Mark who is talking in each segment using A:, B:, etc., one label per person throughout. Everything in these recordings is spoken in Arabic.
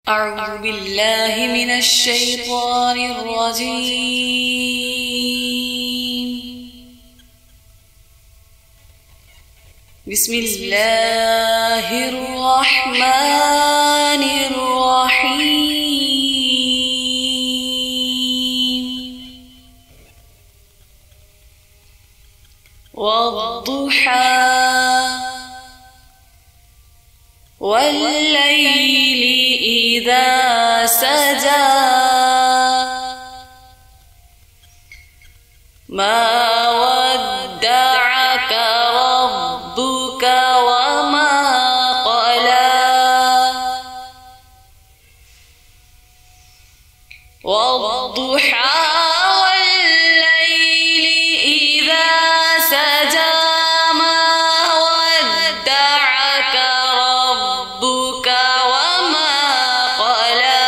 A: أعوذ بالله من الشيطان الرجيم. بسم الله الرحمن الرحيم. والضحى والليل إذا سجى ما ودعك ربك وما قلى والضحى والليل إذا سجى ما ودعك ربك وما قلى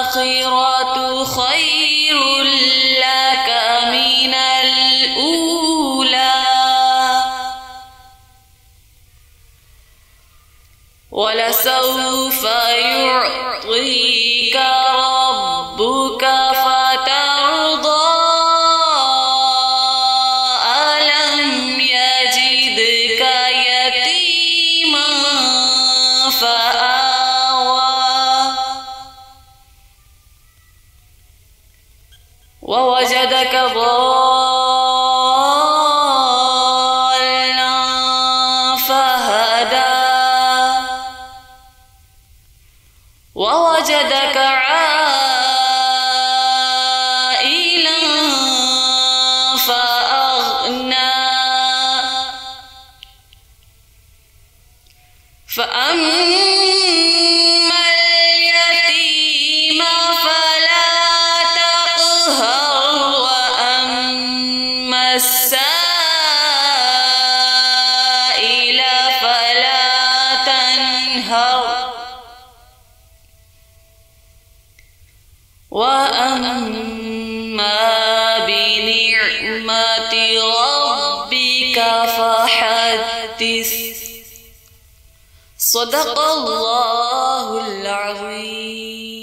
A: وللآخرة خير لك من الأولى ولسوف يعطيك ربك فترضى ألم يجدك يتيما فآوى ووجدك ضالا فهدى ووجدك عائلا فأغنى فأما اليتيم فلا تقهر وأما السائل فلا تنهر وأما بنعمة ربك فحدث. صدق الله العظيم.